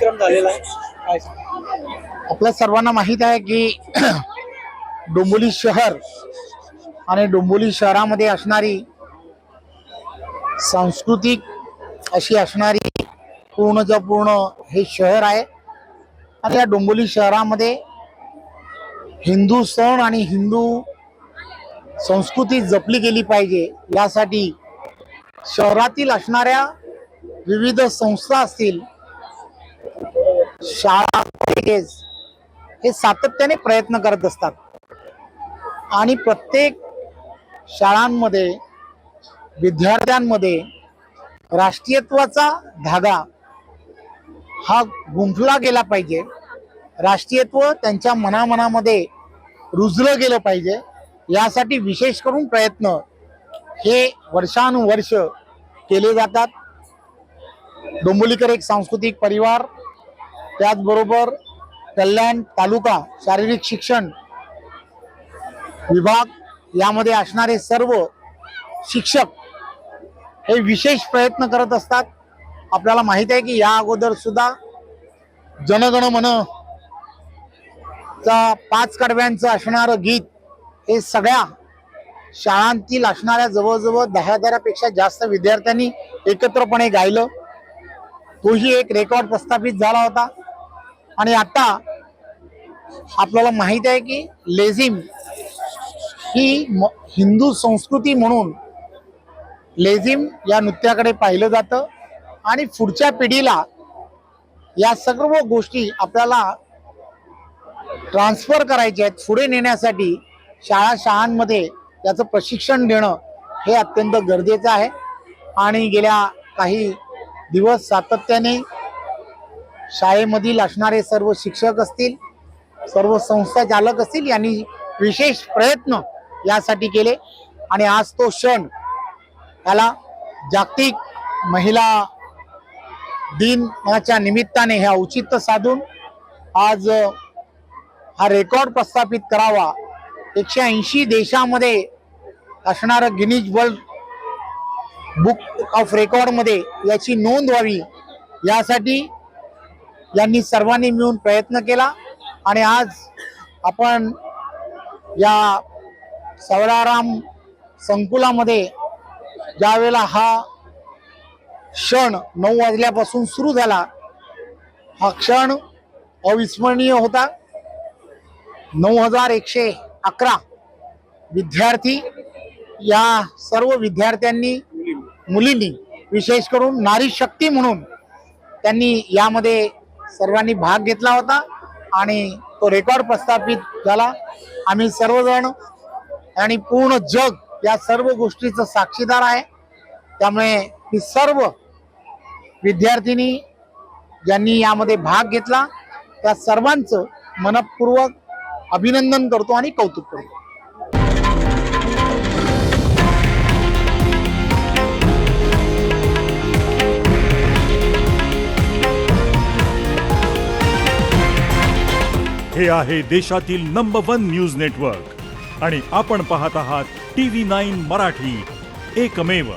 उपक्रम झालेला आहे, काय सांगाल? आपल्या सर्वांना माहित आहे की डोंबिवली शहर आणि डोंबिवली शहरामध्ये असणारी सांस्कृतिक अशी असणारी पूर्णच्या पूर्ण हे शहर आहे. आणि या डोंबिवली शहरामध्ये हिंदू सण आणि हिंदू संस्कृती जपली गेली पाहिजे यासाठी शहरातील असणाऱ्या विविध संस्था असतील, शाळा, कॉलेजेस हे सातत्याने प्रयत्न करत असतात. आणि प्रत्येक शाळांमध्ये विद्यार्थ्यांमध्ये राष्ट्रीयत्वाचा धागा हा गुंफला गेला पाहिजे. राष्ट्रीयत्व त्यांच्या मनामध्ये रुजलं गेलं पाहिजे. यासाठी विशेष करून प्रयत्न हे वर्षानुवर्ष केले जातात. डोंबिवलीकर एक सांस्कृतिक परिवार, त्याचबरोबर कल्याण तालुका शारीरिक शिक्षण विभाग यामध्ये असणारे सर्व शिक्षक हे विशेष प्रयत्न करत असतात. आपल्याला माहित आहे की या अगोदर सुद्धा जनगण मन चा 5 कडव्यांचं असणारं गीत हे सगळ्या शाळांतील असणाऱ्या जवळजवळ 10,000 पेक्षा जास्त विद्यार्थ्यांनी एकत्रपणे गायलं. तोही एक रेकॉर्ड प्रस्थापित झाला होता. आणि आता आपल्याला माहित आहे की लेझिम ही हिंदू संस्कृती म्हणून लेझिम या नृत्याकडे पाहिलं जातं. आणि पुढच्या पिढीला या सर्व गोष्टी आपल्याला ट्रान्सफर करायच्या आहेत. पुढे नेण्यासाठी शाळांमध्ये याचं प्रशिक्षण देणं हे अत्यंत गरजेचं आहे. आणि गेल्या काही दिवस सातत्याने शाळेमधील असणारे सर्व शिक्षक असतील, सर्व संस्था चालक असतील यांनी विशेष प्रयत्न यासाठी केले. आणि आज तो क्षण याला जागतिक महिला दिनाच्या निमित्ताने हे औचित्य साधून आज हा रेकॉर्ड प्रस्थापित करावा. 180 देशामध्ये असणारं गिनीज वर्ल्ड बुक ऑफ रेकॉर्डमध्ये याची नोंद व्हावी यासाठी यांनी सर्वांनी मिळून प्रयत्न केला. आणि आज आपण या सवराराम संकुलामध्ये ज्या वेळेला हा क्षण 9 वाजल्यापासून सुरू झाला, हा क्षण अविस्मरणीय होता. 9111 विद्यार्थी, या सर्व विद्यार्थ्यांनी मुलींनी विशेष करून नारी शक्ती म्हणून त्यांनी यामध्ये सर्वांनी भाग घेतला होता. आणि तो रेकॉर्ड प्रस्थापित झाला. आम्ही सर्वजण आणि पूर्ण जग या सर्व गोष्टीचं साक्षीदार आहे. त्यामुळे ही सर्व विद्यार्थिनी ज्यांनी यामध्ये भाग घेतला त्या सर्वांचं मनपूर्वक अभिनंदन करतो आणि कौतुक करतो. हे आहे देशातील नंबर 1 न्यूज नेटवर्क आणि आपण पाहत आहात TV9 मराठी, एकमेव.